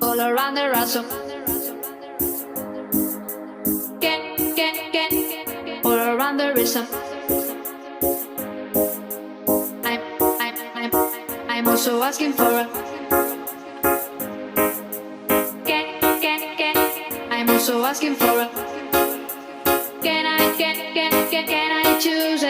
all around the ransom. All around the rhythm. I'm also asking for a. I'm also asking for a. Can I choose